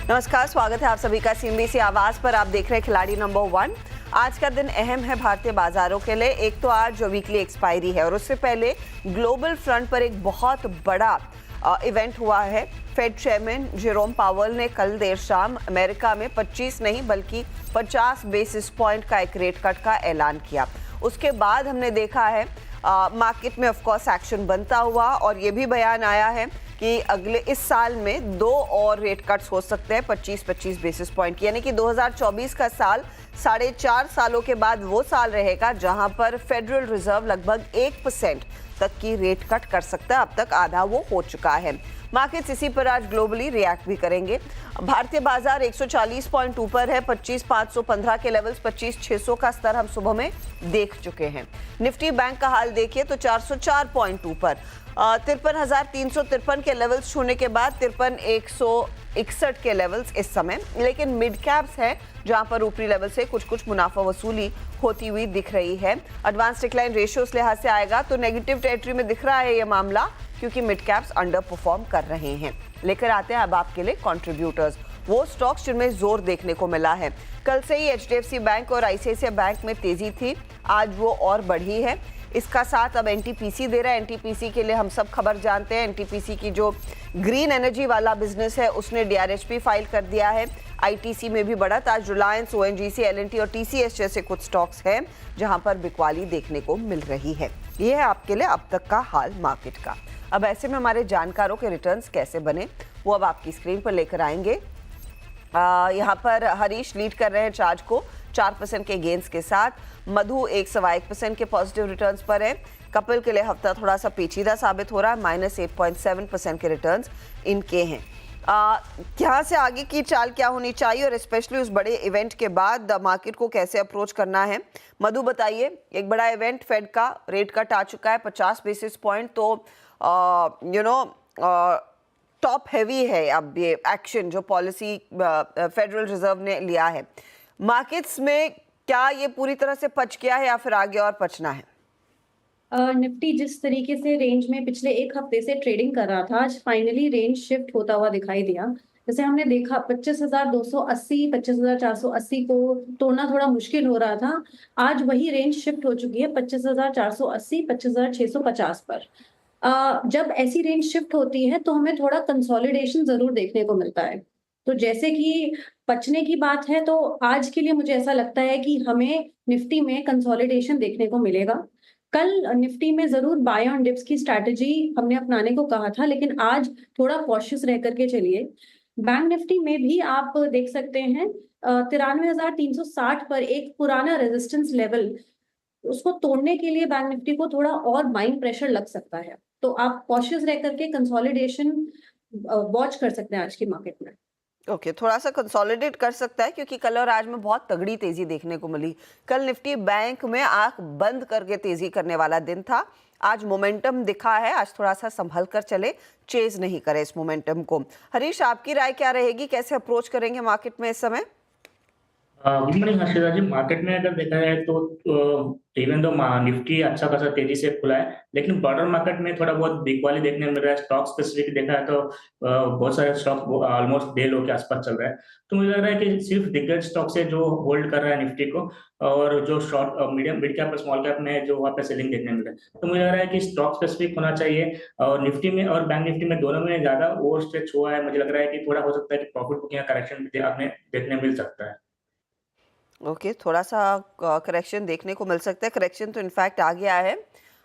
नमस्कार, स्वागत है आप सभी का सीएनबीसी आवाज पर। आप देख रहे हैं खिलाड़ी नंबर 1। आज का दिन अहम है भारतीय बाजारों के लिए। एक तो आज जो वीकली एक्सपायरी है और उससे पहले ग्लोबल फ्रंट पर एक बहुत बड़ा इवेंट हुआ है। फेड चेयरमैन जेरोम पावेल ने कल देर शाम अमेरिका में 25 नहीं बल्कि 50 बेसिस पॉइंट का एक रेट कट का ऐलान किया। उसके बाद हमने देखा है मार्केट में ऑफकोर्स एक्शन बनता हुआ और ये भी बयान आया है कि अगले इस साल में 2 और रेट कट्स हो सकते हैं 25-25 बेसिस पॉइंट, यानी कि 2024 का साल 4.5 सालों के बाद वो साल रहेगा जहां पर फेडरल रिजर्व लगभग 1% तक की रेट कट कर सकता है। अब तक आधा वो हो चुका है। मार्केट्स इसी पर आज ग्लोबली रिएक्ट भी करेंगे। भारतीय बाजार 140 पॉइंट ऊपर है। 25,515 के लेवल्स, 25,600 का स्तर हम सुबह में देख चुके हैं। निफ्टी बैंक का हाल देखिए तो 404 पॉइंट ऊपर, 53,353 के लेवल्स छूने के बाद 53,161 के लेवल्स इस समय। लेकिन मिड कैप्स है जहां पर ऊपरी लेवल से कुछ मुनाफा वसूली होती हुई दिख रही है। एडवांस डिक्लाइन रेशियो इस लिहाज से आएगा तो नेगेटिव टेरिटरी में दिख रहा है ये मामला, क्योंकि मिड कैप्स अंडर परफॉर्म कर रहे हैं। लेकर आते हैं अब आपके लिए कंट्रीब्यूटर्स, वो स्टॉक्स जिनमें जोर देखने को मिला है। कल से ही एचडीएफसी बैंक और आईसीआईसीआई बैंक में तेजी थी, आज वो और बढ़ी है। इसका साथ अब एनटीपीसी दे रहा है। एनटीपीसी के लिए हम सब खबर जानते हैं। एनटीपीसी की जो ग्रीन एनर्जी वाला बिजनेस है उसने डीआरएचपी फाइल कर दिया है। आईटीसी में भी बढ़त, आज रिलायंस, ओएनजीसी, एलएनटी और टीसीएस जैसे कुछ स्टॉक्स हैं जहां पर बिकवाली देखने को मिल रही है। ये है आपके लिए अब तक का हाल मार्केट का। अब ऐसे में हमारे जानकारों के रिटर्न्स कैसे बने वो अब आपकी स्क्रीन पर लेकर आएंगे। यहाँ पर हरीश लीड कर रहे हैं चार्ज को 4% के गेंस के साथ। मधु 1.1% के पॉजिटिव रिटर्न्स पर है। कपिल के लिए हफ्ता थोड़ा सा पेचीदा साबित हो रहा है, -8.7% के रिटर्न्स इनके हैं। यहाँ से आगे की चाल क्या होनी चाहिए और स्पेशली उस बड़े इवेंट के बाद मार्केट को कैसे अप्रोच करना है, मधु बताइए। एक बड़ा इवेंट फेड का रेट कट आ चुका है 50 बेसिस पॉइंट, तो टॉप हैवी है अब ये एक्शन जो पॉलिसी फेडरल रिजर्व ने लिया है। मार्केट्स में क्या ये पूरी तरह से पच गया है या फिर आगे और पचना है? निफ्टी जिस तरीके से रेंज में पिछले एक हफ्ते से ट्रेडिंग कर रहा था, आज फाइनली रेंज शिफ्ट होता हुआ दिखाई दिया। जैसे हमने देखा 25,280, 25,480 को तोड़ना थोड़ा मुश्किल हो रहा था। आज वही रेंज शिफ्ट हो चुकी है 25,480, 25,650 पर। जब ऐसी रेंज शिफ्ट होती है तो हमें थोड़ा कंसोलिडेशन जरूर देखने को मिलता है। तो जैसे कि पचने की बात है तो आज के लिए मुझे ऐसा लगता है कि हमें निफ्टी में कंसोलिडेशन देखने को मिलेगा। कल निफ्टी में जरूर बाय ऑन डिप्स की स्ट्रैटेजी हमने अपनाने को कहा था, लेकिन आज थोड़ा कॉशियस रह करके चलिए। बैंक निफ्टी में भी आप देख सकते हैं 93,360 पर एक पुराना रेजिस्टेंस लेवल, उसको तोड़ने के लिए बैंक निफ्टी को थोड़ा और बाइंग प्रेशर लग सकता है। तो आप कॉशियस रह करके कंसोलिडेशन वॉच कर सकते हैं आज की मार्केट में। ओके, थोड़ा सा कंसोलिडेट कर सकता है क्योंकि कल और आज में बहुत तगड़ी तेजी देखने को मिली। कल निफ्टी बैंक में आंख बंद करके तेजी करने वाला दिन था। आज मोमेंटम दिखा है, आज थोड़ा सा संभल कर चले, चेज नहीं करे इस मोमेंटम को। हरीश, आपकी राय क्या रहेगी, कैसे अप्रोच करेंगे मार्केट में इस समय? गुड मॉर्निंग हर्षिता जी। मार्केट में अगर देखा जाए तो इवन दो निफ्टी अच्छा खासा तेजी से खुला है, लेकिन ब्रॉडर मार्केट में थोड़ा बहुत बिकवाली देखने मिल रहा है। स्टॉक स्पेसिफिक देखा है तो बहुत सारे स्टॉक ऑलमोस्ट डे लो के आसपास चल रहा है। तो मुझे लग रहा है कि सिर्फ दिग्गज स्टॉक से जो होल्ड कर रहा है निफ्टी को, और जो शॉर्ट मीडियम मिड कैप और स्मॉल कैप में जो वहाँ पे सेलिंग देखने मिल रहा है, तो मुझे लग रहा है कि स्टॉक स्पेसिफिक होना चाहिए। और निफ्टी में और बैंक निफ्टी में दोनों में ज्यादा ओवर स्ट्रेच हुआ है। मुझे लग रहा है कि थोड़ा हो सकता है कि प्रॉफिट बुकिंग या करेक्शन आपने देखने मिल सकता है। ओके, थोड़ा सा करेक्शन देखने को मिल सकता है। करेक्शन तो इनफैक्ट आ गया है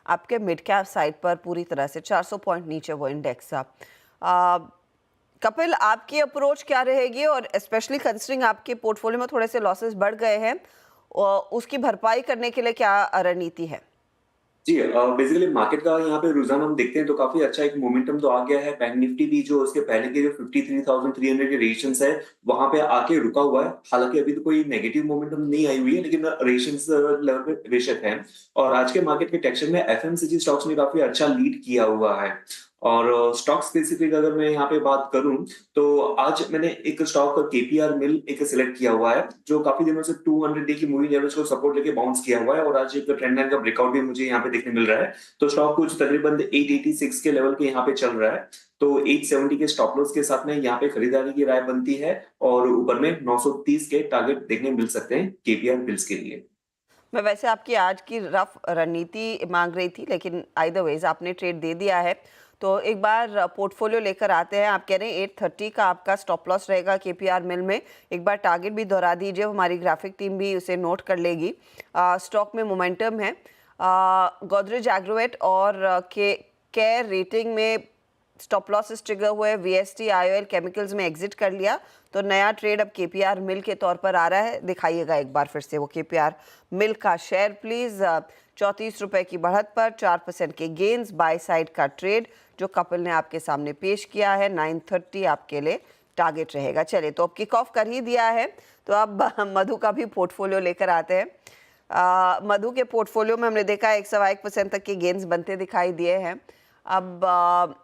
आपके मिड कैप साइड पर पूरी तरह से 400 पॉइंट नीचे वो इंडेक्स था। कपिल, आपकी अप्रोच क्या रहेगी और स्पेशली कंसिडरिंग आपके पोर्टफोलियो में थोड़े से लॉसेस बढ़ गए हैं, उसकी भरपाई करने के लिए क्या रणनीति है? जी, बेसिकली मार्केट का यहाँ पे रुझान हम देखते हैं तो काफी अच्छा एक मोमेंटम तो आ गया है। बैंक निफ्टी भी जो उसके पहले के जो 53,300 के रेजिस्टेंस है वहां पे आके रुका हुआ है। हालांकि अभी तो कोई नेगेटिव मोमेंटम नहीं आई हुई है, लेकिन रेजिस्टेंस लेवल पे बेशक है। और आज के मार्केट के टेक्सचर में एफएमसीजी स्टॉक्स ने काफी अच्छा लीड किया हुआ है। और स्टॉक स्पेसिफिक अगर मैं यहाँ पे बात करूं तो आज मैंने एक स्टॉक केपीआर मिल एक सिलेक्ट किया हुआ है, जो काफी दिनों से 200 डे की मूविंग एवरेज को सपोर्ट लेके बाउंस किया हुआ है और आज एक ट्रेंड लाइन का ब्रेकआउट भी मुझे यहाँ पे देखने मिल रहा है। तो स्टॉक कुछ तकरीबन 886 के लेवल के यहाँ पे चल रहा है। तो 870 के स्टॉप लॉस के साथ में यहाँ पे खरीदारी की राय बनती है और ऊपर में 930 के टारगेट देखने मिल सकते हैं केपीआर बिल्स के लिए। मैं वैसे आपकी आज की रफ रणनीति मांग रही थी, लेकिन आइदर वेज आपने ट्रेड दे दिया है, तो एक बार पोर्टफोलियो लेकर आते हैं। आप कह रहे हैं 830 का आपका स्टॉप लॉस रहेगा केपीआर मिल में। एक बार टारगेट भी दोहरा दीजिए, हमारी ग्राफिक टीम भी उसे नोट कर लेगी। स्टॉक में मोमेंटम है। गोदरेज एग्रोवेट और केयर रेटिंग में स्टॉप लॉसेस ट्रिगर हुए। वीएसटी आईओएल केमिकल्स में एग्जिट कर लिया, तो नया ट्रेड अब केपीआर मिल के तौर पर आ रहा है। दिखाइएगा एक बार फिर से वो केपीआर मिल का शेयर प्लीज। 34 रुपए की बढ़त पर 4% के गेन्स, बाय साइड का ट्रेड जो कपिल ने आपके सामने पेश किया है। 930 आपके लिए टारगेट रहेगा। चलिए, तो अब किक ऑफ कर ही दिया है, तो अब मधु का भी पोर्टफोलियो लेकर आते हैं। मधु के पोर्टफोलियो में हमने देखा 101% तक के गेन्स बनते दिखाई दिए हैं। अब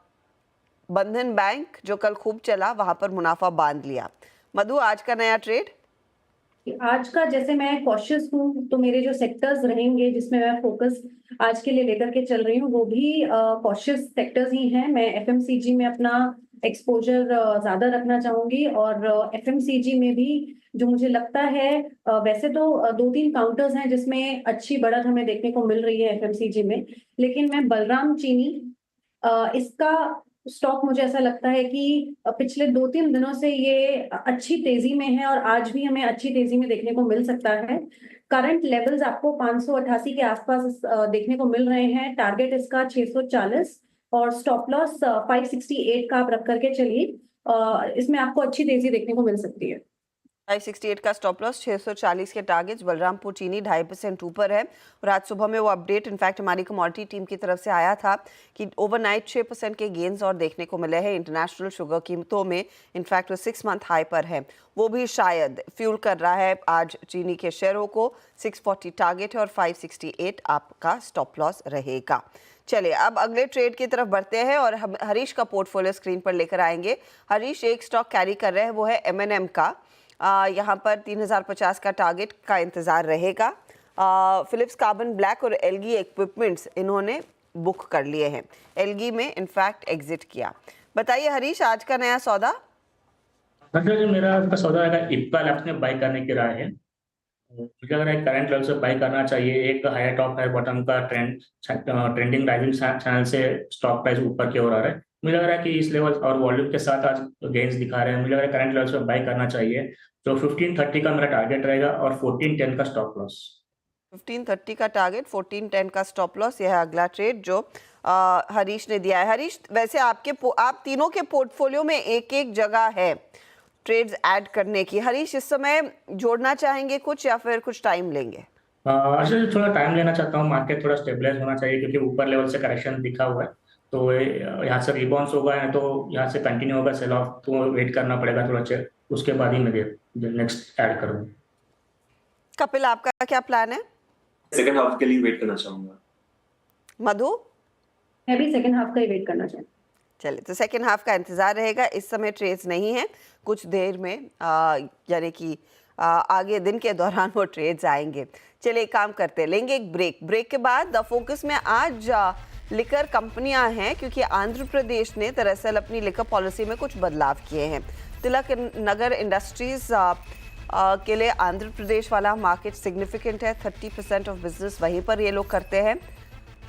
बंधन बैंक जो कल खूब चला, वहां पर मुनाफा बांध लिया। मधु, आज का नया ट्रेड? आज का जैसे मैं कॉशियस हूँ, तो मेरे जो सेक्टर्स रहेंगे जिसमें मैं फोकस आज के लिए लेकर के चल रही हूँ, वो भी कॉशियस सेक्टर्स ही हैं। मैं एफएमसीजी में अपना एक्सपोजर ज्यादा रखना चाहूंगी, और एफएमसीजी में भी जो मुझे लगता है, वैसे तो 2-3 काउंटर्स हैं जिसमें अच्छी बढ़त हमें देखने को मिल रही है एफएमसीजी में, लेकिन मैं बलराम चीनी इसका स्टॉक मुझे ऐसा लगता है कि पिछले 2-3 दिनों से ये अच्छी तेजी में है और आज भी हमें अच्छी तेजी में देखने को मिल सकता है। करंट लेवल्स आपको 588 के आसपास देखने को मिल रहे हैं। टारगेट इसका 640 और स्टॉप लॉस 568 का आप रख करके चलिए। इसमें आपको अच्छी तेजी देखने को मिल सकती है। 568 का स्टॉप लॉस, 640 के टारगेट्स। बलरामपुर चीनी 2.5% ऊपर है, और आज सुबह में वो अपडेट इनफैक्ट हमारी कमोडिटी टीम की तरफ से आया था कि ओवरनाइट 6% के गेन्स और देखने को मिले हैं। इंटरनेशनल शुगर कीमतों में इनफैक्ट वो 6 मंथ हाई पर है, वो भी शायद फ्यूल कर रहा है आज चीनी के शेयरों को। 640 टारगेट है और 568 आपका स्टॉप लॉस रहेगा। चलिए, अब अगले ट्रेड की तरफ बढ़ते हैं और हम हरीश का पोर्टफोलियो स्क्रीन पर लेकर आएंगे। हरीश एक स्टॉक कैरी कर रहे हैं, वो है M&M का। यहाँ पर 3050 का टारगेट का इंतज़ार रहेगा। फिलिप्स कार्बन ब्लैक और एलगी इक्विपमेंट्स इन्होंने बुक कर लिए हैं। एलगी में इनफैक्ट एग्जिट किया। बताइए हरीश, आज का नया सौदा? जी, मेरा का सौदा है इप्का लैब्स में बाई करने की राय है। मुझे लग रहा है करंट लेवल से बाई करना चाहिए। एक हायर टॉप है, बॉटम का ट्रेंडिंग राइजिंग चैनल से स्टॉक प्राइस ऊपर की ओर आ रहा है। मुझे लग रहा है कि इस लेवल और वॉल्यूम के साथ आज गेन्स दिखा रहे हैं। मुझे लग रहा है करंट लेवल से बाई करना चाहिए। तो 1530 का मेरा टारगेट रहेगा और 1410 का स्टॉप लॉस। 1530 का टारगेट, 1410 का स्टॉप लॉस। यह है अगला ट्रेड जो हरीश ने दिया है। हरीश, वैसे आप तीनों के पोर्टफोलियो में एक एक जगह है ट्रेड्स ऐड करने की। हरीश, इस समय जोड़ना चाहेंगे कुछ या फिर कुछ टाइम लेंगे? अच्छा, थोड़ा टाइम लेना चाहता हूँ। मार्केट थोड़ा स्टेबलाइज होना चाहिए क्योंकि ऊपर लेवल से करेक्शन दिखा हुआ है, तो यहाँ से रिबाउंस होगा या तो यहाँ से कंटिन्यू होगा सेल ऑफ, तो वेट करना पड़ेगा थोड़ा चेक, उसके बाद ही मैं नेक्स्ट ऐड करूँगा। कपिल, आपका क्या प्लान है? सेकंड हाफ के लिए वेट करना चाहूंगा। मधु? मैं भी सेकंड हाफ का ही वेट करना चाहूँगी। चलिए, तो सेकेंड हाफ का इंतजार रहेगा। इस समय ट्रेड्स नहीं है, कुछ देर में यानी कि आगे दिन के दौरान वो ट्रेड्स आएंगे। चलिए, एक काम करते हैं, लेंगे एक ब्रेक के बाद फोकस में आज लिकर कंपनियां हैं, क्योंकि आंध्र प्रदेश ने दरअसल अपनी लिकर पॉलिसी में कुछ बदलाव किए हैं। तिलक नगर इंडस्ट्रीज के लिए आंध्र प्रदेश वाला मार्केट सिग्निफिकेंट है। 30% ऑफ बिजनेस वहीं पर ये लोग करते हैं।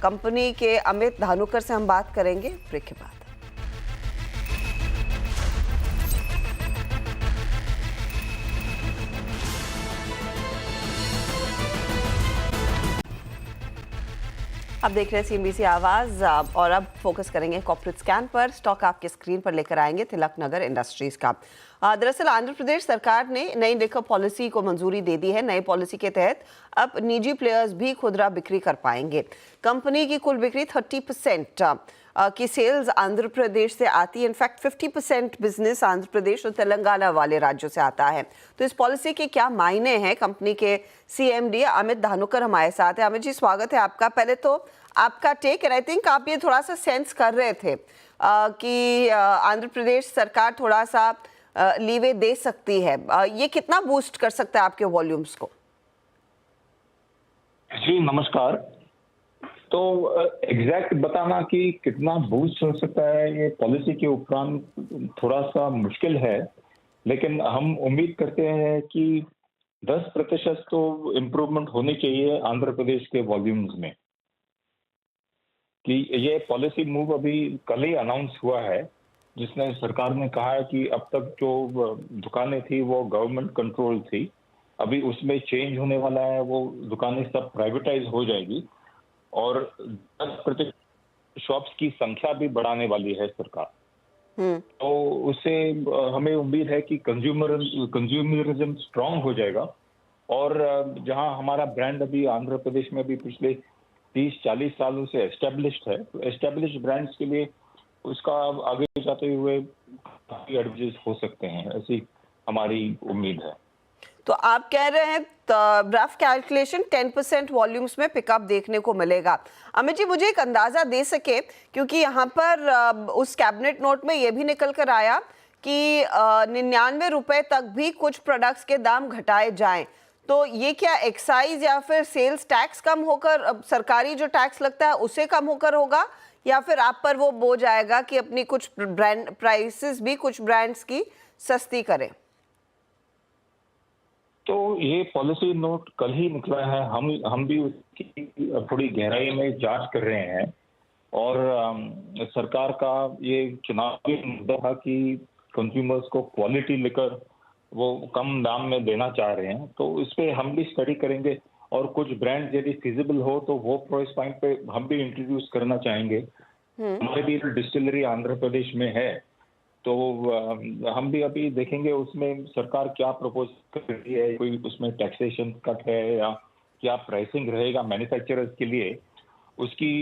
कंपनी के अमित धानुकर से हम बात करेंगे ब्रेक के बाद। अब देख रहे हैं CNBC आवाज, और अब फोकस करेंगे कॉर्पोरेट स्कैन पर। स्टॉक आपके स्क्रीन पर लेकर आएंगे तिलक नगर इंडस्ट्रीज का। दरअसल आंध्र प्रदेश सरकार ने नई लिकर पॉलिसी को मंजूरी दे दी है। नई पॉलिसी के तहत अब निजी प्लेयर्स भी खुदरा बिक्री कर पाएंगे। कंपनी की कुल बिक्री 30% की सेल्स आंध्र प्रदेश से आती है। इनफैक्ट 50% बिजनेस आंध्र प्रदेश और तेलंगाना वाले राज्यों से आता है। तो इस पॉलिसी के क्या मायने हैं, कंपनी के CMD अमित धानुकर हमारे साथ है। अमित जी, स्वागत है आपका। पहले तो आपका टेक, एंड आई थिंक आप ये थोड़ा सा सेंस कर रहे थे कि आंध्र प्रदेश सरकार थोड़ा सा लीवे दे सकती है। ये कितना बूस्ट कर सकता है आपके वॉल्यूम्स को? जी नमस्कार। तो एग्जैक्ट बताना कि कितना बूस्ट हो सकता है ये पॉलिसी के उपरांत थोड़ा सा मुश्किल है, लेकिन हम उम्मीद करते हैं कि 10% तो इम्प्रूवमेंट होनी चाहिए आंध्र प्रदेश के वॉल्यूम्स में। कि ये पॉलिसी मूव अभी कल ही अनाउंस हुआ है, जिसमें सरकार ने कहा है कि अब तक जो दुकानें थी वो गवर्नमेंट कंट्रोल थी, अभी उसमें चेंज होने वाला है, वो दुकानें सब प्राइवेटाइज हो जाएगी और 10% शॉप्स की संख्या भी बढ़ाने वाली है सरकार। तो उससे हमें उम्मीद है कि कंज्यूमरिज्म स्ट्रांग हो जाएगा और जहां हमारा ब्रांड अभी आंध्र प्रदेश में भी पिछले 30-40 सालों से एस्टेब्लिश्ड है, तो एस्टेब्लिश्ड ब्रांड्स के लिए उसका आगे जाते हुए काफी एडवांटेज हो सकते हैं, ऐसी हमारी उम्मीद है। तो आप कह रहे हैं रफ कैलकुलेशन 10% वॉल्यूम्स में पिकअप देखने को मिलेगा। अमित जी, मुझे एक अंदाजा दे सके, क्योंकि यहाँ पर उस कैबिनेट नोट में ये भी निकल कर आया कि 99 रुपए तक भी कुछ प्रोडक्ट्स के दाम घटाए जाएं, तो ये क्या एक्साइज या फिर सेल्स टैक्स कम होकर सरकारी जो टैक्स लगता है उसे कम होकर होगा, या फिर आप पर वो बोझ आएगा कि अपनी कुछ ब्रांड प्राइसेस भी कुछ ब्रांड्स की सस्ती करें? तो ये पॉलिसी नोट कल ही निकला है, हम भी उसकी थोड़ी गहराई में जांच कर रहे हैं और सरकार का ये चुनावी मुद्दा था कि कंज्यूमर्स को क्वालिटी लिकर वो कम दाम में देना चाह रहे हैं, तो इस पे हम भी स्टडी करेंगे और कुछ ब्रांड यदि फिजिबल हो तो वो प्राइस पॉइंट पे हम भी इंट्रोड्यूस करना चाहेंगे। हमारे भी डिस्टिलरी आंध्र प्रदेश में है, तो हम भी अभी देखेंगे उसमें सरकार क्या प्रपोज कर रही है, कोई उसमें टैक्सेशन कट है या क्या प्राइसिंग रहेगा मैन्युफैक्चरर्स के लिए, उसकी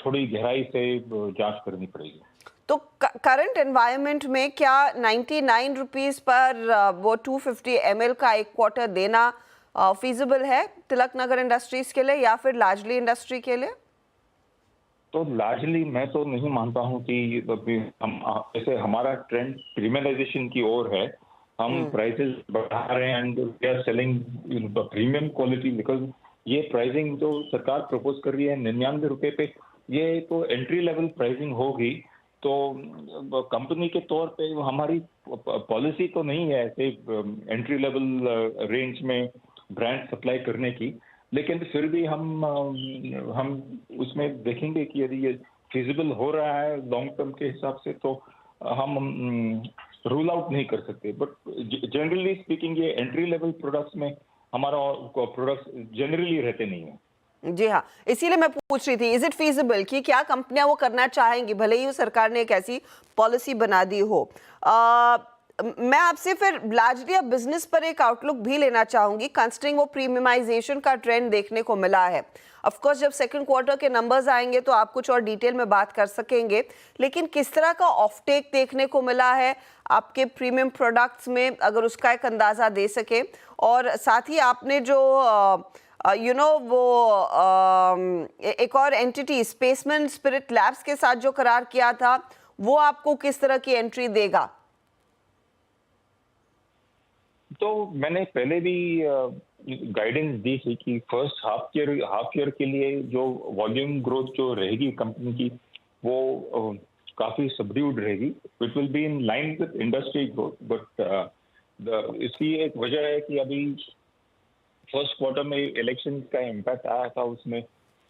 थोड़ी गहराई से जांच करनी पड़ेगी। तो करंट एनवायरनमेंट में क्या 99 रुपीस पर वो 250 ml का एक क्वार्टर देना फीजिबल है तिलक नगर इंडस्ट्रीज के लिए या फिर लार्जली इंडस्ट्री के लिए? तो लार्जली मैं तो नहीं मानता हूं कि हम जैसे हमारा ट्रेंड प्रीमियमाइजेशन की ओर है, हम प्राइसेस बढ़ा रहे हैं and we are selling premium quality, because ये प्राइसिंग जो सरकार प्रपोज कर रही है 99 रुपए पे, ये तो एंट्री लेवल प्राइसिंग होगी। तो कंपनी के तौर पे हमारी पॉलिसी तो नहीं है ऐसे एंट्री लेवल रेंज में ब्रांड सप्लाई करने की, लेकिन फिर भी हम उसमें देखेंगे कि यदि ये फिजिबल हो रहा है लॉन्ग टर्म के हिसाब से, तो हम रूल आउट नहीं कर सकते। बट जनरली स्पीकिंग ये एंट्री लेवल प्रोडक्ट्स में हमारा प्रोडक्ट्स जनरली रहते नहीं है। जी हाँ, इसीलिए मैं पूछ रही थी, इज इट फीजिबल कि क्या कंपनियां वो करना चाहेंगी भले ही सरकार ने एक ऐसी पॉलिसी बना दी हो। मैं आपसे फिर लार्जली अब बिजनेस पर एक आउटलुक भी लेना चाहूंगी, कंसिडरिंग वो प्रीमियमाइजेशन का ट्रेंड देखने को मिला है। ऑफ कोर्स जब सेकंड क्वार्टर के नंबर्स आएंगे तो आप कुछ और डिटेल में बात कर सकेंगे, लेकिन किस तरह का ऑफटेक देखने को मिला है आपके प्रीमियम प्रोडक्ट्स में, अगर उसका एक अंदाजा दे सके। और साथ ही आपने जो वो एक और एंटिटी स्पेसमैन स्पिरिट लैब्स के साथ जो करार किया था, वो आपको किस तरह की एंट्री देगा? तो मैंने पहले भी गाइडेंस दी थी कि फर्स्ट हाफ ईयर के लिए जो वॉल्यूम ग्रोथ जो रहेगी कंपनी की, वो काफी सबड्यूड रहेगी। It will be in line with industry growth, but इसकी एक वजह है कि अभी फर्स्ट क्वार्टर में इलेक्शन का इम्पैक्ट आया था, उसमें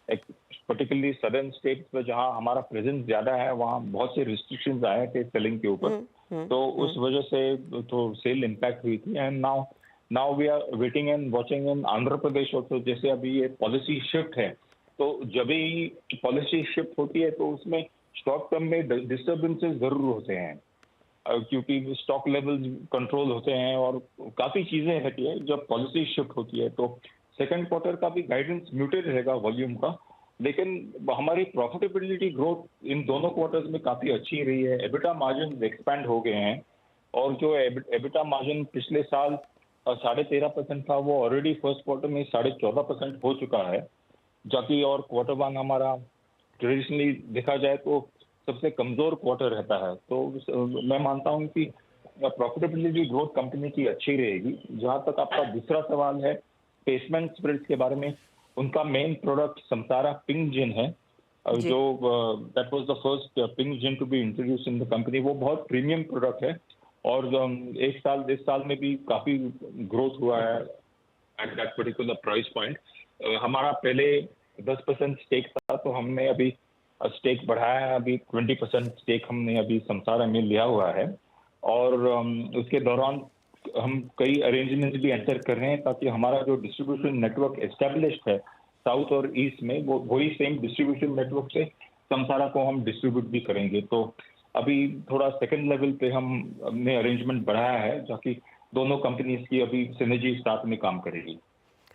पर्टिकुलरली सदर्न स्टेट्स में जहां हमारा प्रेजेंस ज्यादा है वहां बहुत से रिस्ट्रिक्शंस आए थे सेलिंग के ऊपर, तो उस वजह से तो सेल इम्पैक्ट हुई थी। And now we are waiting and watching in Andhra Pradesh also. जैसे अभी ये पॉलिसी शिफ्ट है, तो जब भी पॉलिसी शिफ्ट होती है तो उसमें शॉर्ट टर्म में डिस्टर्बेंसेस जरूर होते हैं, क्योंकि स्टॉक लेवल्स कंट्रोल होते हैं और काफी चीजें रहती है जब पॉलिसी शिफ्ट होती है। तो सेकंड क्वार्टर का भी गाइडेंस म्यूटेड रहेगा वॉल्यूम का, लेकिन हमारी प्रॉफिटेबिलिटी ग्रोथ इन दोनों क्वार्टर्स में काफी अच्छी रही है। एबिटा मार्जिन एक्सपैंड हो गए हैं और जो एबिटा मार्जिन पिछले साल 13.5% था, वो ऑलरेडी फर्स्ट क्वार्टर में 14.5% हो चुका है, जबकि और क्वार्टर वन हमारा ट्रेडिशनली देखा जाए तो सबसे कमजोर क्वार्टर रहता है। तो मैं मानता हूं कि प्रॉफिटेबिलिटी ग्रोथ कंपनी की अच्छी रहेगी। जहां तक आपका दूसरा सवाल है स्पेसमैन स्पिरिट्स के बारे में, उनका main product Samsara pink gin है, जी। जो that was the first pink gin to be introduce in the company. वो बहुत प्रीमियम प्रोडक्ट है और इस साल में भी काफी ग्रोथ हुआ है at that particular price point. हमारा पहले 10% स्टेक था, तो हमने अभी स्टेक बढ़ाया है, अभी 20% स्टेक हमने अभी समसारा में लिया हुआ है। और उसके दौरान हम कई अरेंजमेंट्स भी एंटर कर रहे हैं ताकि हमारा जो डिस्ट्रीब्यूशन नेटवर्क एस्टेब्लिश्ड है साउथ और ईस्ट में, वो वही सेम डिस्ट्रीब्यूशन नेटवर्क से समसारा को हम डिस्ट्रीब्यूट भी करेंगे। तो अभी थोड़ा सेकंड लेवल पे हमने अरेंजमेंट बढ़ाया है ताकि दोनों कंपनीज की अभी सिनर्जी साथ में काम करेगी।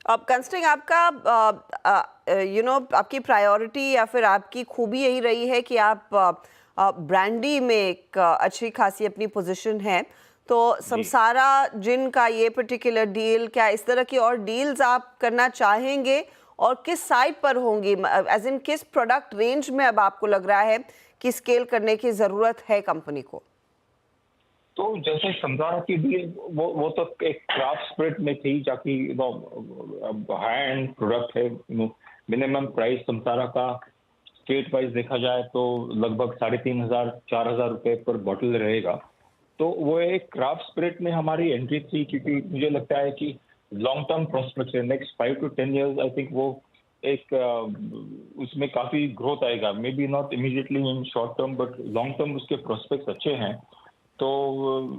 अब कंस्टिंग आपका आपकी प्रायोरिटी या फिर आपकी खूबी यही रही है कि आप ब्रांडी में एक अच्छी खासी अपनी पोजीशन है, तो समसारा जिन का ये पर्टिकुलर डील, क्या इस तरह की और डील्स आप करना चाहेंगे और किस साइड पर होंगी, एज इन किस प्रोडक्ट रेंज में अब आपको लग रहा है कि स्केल करने की ज़रूरत है कंपनी को? तो जैसे समसारा की डील वो तो एक क्राफ्ट स्प्रेड में थी, जाकि हाई एंड प्रोडक्ट है। मिनिमम प्राइस समसारा का स्टेट वाइज देखा जाए तो लगभग 3,500-4,000 रुपए पर बॉटल रहेगा। तो वो एक क्राफ्ट स्प्रेड में हमारी एंट्री थी, क्योंकि मुझे लगता है कि लॉन्ग टर्म प्रोस्पेक्ट है, next 5 to 10 years I think वो एक उसमें काफी ग्रोथ आएगा। May be not immediately in short term, but long term उसके प्रोस्पेक्ट्स अच्छे हैं। तो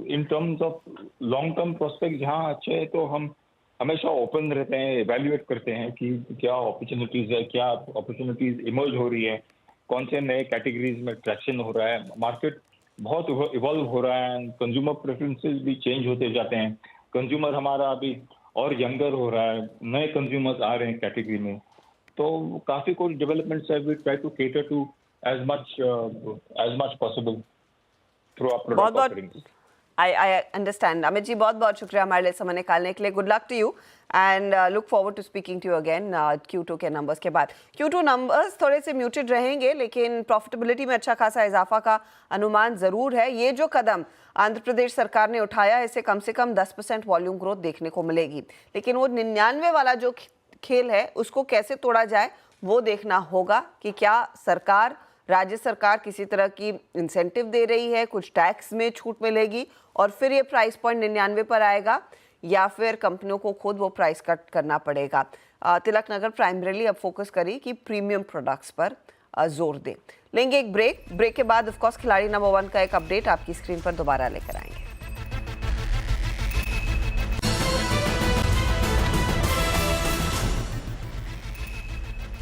in terms of long term prospect जहाँ अच्छे हैं, तो हम हमेशा ओपन रहते हैं, इवेल्युएट करते हैं कि क्या अपॉर्चुनिटीज है, क्या अपॉर्चुनिटीज इमर्ज हो रही है, कौन से नए कैटेगरीज में ट्रैक्शन हो रहा है। मार्केट बहुत इवॉल्व हो रहा है, कंज्यूमर प्रेफरेंसेस भी चेंज होते जाते हैं। कंज्यूमर हमारा अभी और यंगर हो रहा है, नए कंज्यूमर्स आ रहे हैं कैटेगरी में। तो काफी कुछ डेवलपमेंट्स है, we try to cater to as much possible through our product offerings. I understand. Amit ji, बहुत बहुत शुक्रिया हमारे लिए समय निकालने के लिए। Good luck to you and look forward to speaking to you again Q2 के नंबर्स के बाद। Q2 नंबर्स थोड़े से म्यूटेड रहेंगे, लेकिन प्रॉफिटेबिलिटी में अच्छा खासा इजाफा का अनुमान ज़रूर है। ये जो कदम आंध्र प्रदेश सरकार ने उठाया, इससे कम से कम 10% वॉल्यूम ग्रोथ देखने को मिलेगी, लेकिन वो 99 वाला जो खेल है उसको कैसे तोड़ा जाए वो देखना होगा कि क्या सरकार, राज्य सरकार किसी तरह की इंसेंटिव दे रही है, कुछ टैक्स में छूट मिलेगी और फिर ये प्राइस पॉइंट 99 पर आएगा, या फिर कंपनियों को खुद वो प्राइस कट करना पड़ेगा। तिलक नगर प्राइमरीली अब फोकस करी कि प्रीमियम प्रोडक्ट्स पर जोर दें। लेंगे एक ब्रेक के बाद ऑफ कोर्स खिलाड़ी नंबर 1 का एक अपडेट आपकी स्क्रीन पर दोबारा लेकर आएंगे।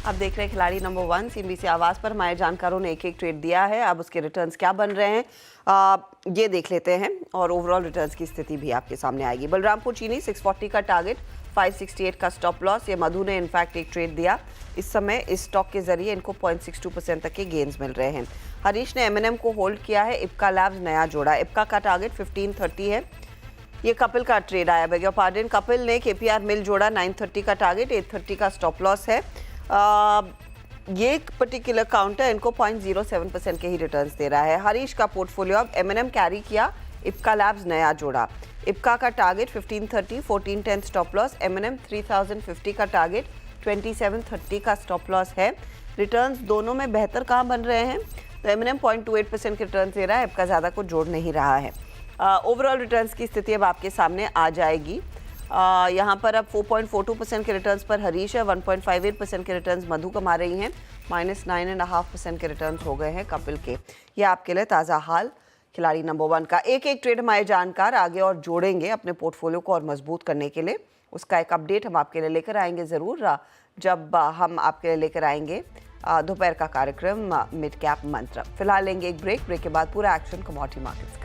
आप देख रहे हैं खिलाड़ी नंबर 1 CNBC आवाज़ पर। हमारे जानकारों ने एक ट्रेड दिया है, अब उसके रिटर्न्स क्या बन रहे हैं ये देख लेते हैं और ओवरऑल रिटर्न्स की स्थिति भी आपके सामने आएगी। बलरामपुर चीनी 640 का टारगेट, 568 का स्टॉप लॉस। ये मधु ने इनफैक्ट एक ट्रेड दिया। इस समय इस स्टॉक के जरिए इनको 0.62% तक के गेन्स मिल रहे हैं। हरीश ने M&M को होल्ड किया है। इप्का लैब्स नया जोड़ा, इप्का का टारगेट 1530 है। ये कपिल का ट्रेड आया, बेग योर पार्डन। कपिल ने KPR मिल जोड़ा, 930 का टारगेट, 830 का स्टॉप लॉस है। ये पर्टिकुलर काउंटर इनको 0.07% के ही रिटर्न्स दे रहा है। हरीश का पोर्टफोलियो अब M&M कैरी किया, इप्का लैब्स नया जोड़ा। इप्का का टारगेट 1530, 1410 स्टॉप लॉस। M&M 3050 का टारगेट, 2730 का स्टॉप लॉस है। रिटर्न्स दोनों में बेहतर कहाँ बन रहे हैं, तो M&M 0.28% के रिटर्न दे रहा है, इप्का ज़्यादा कुछ जोड़ नहीं रहा है। ओवरऑल रिटर्न्स की स्थिति अब आपके सामने आ जाएगी। यहाँ पर अब 4.42% के रिटर्न्स पर हरीश है, 1.58% के रिटर्न्स मधु कमा रही हैं, -9.5% के रिटर्न्स हो गए हैं कपिल के। ये आपके लिए ताज़ा हाल खिलाड़ी नंबर 1 का। एक ट्रेड हमारे जानकार आगे और जोड़ेंगे अपने पोर्टफोलियो को और मजबूत करने के लिए। उसका एक अपडेट हम आपके लिए लेकर आएंगे ज़रूर, जब हम आपके लिए लेकर आएंगे दोपहर का कार्यक्रम मिड कैप मंत्र। फिलहाल लेंगे एक ब्रेक के बाद पूरा एक्शन कमोडिटी मार्केट्स का।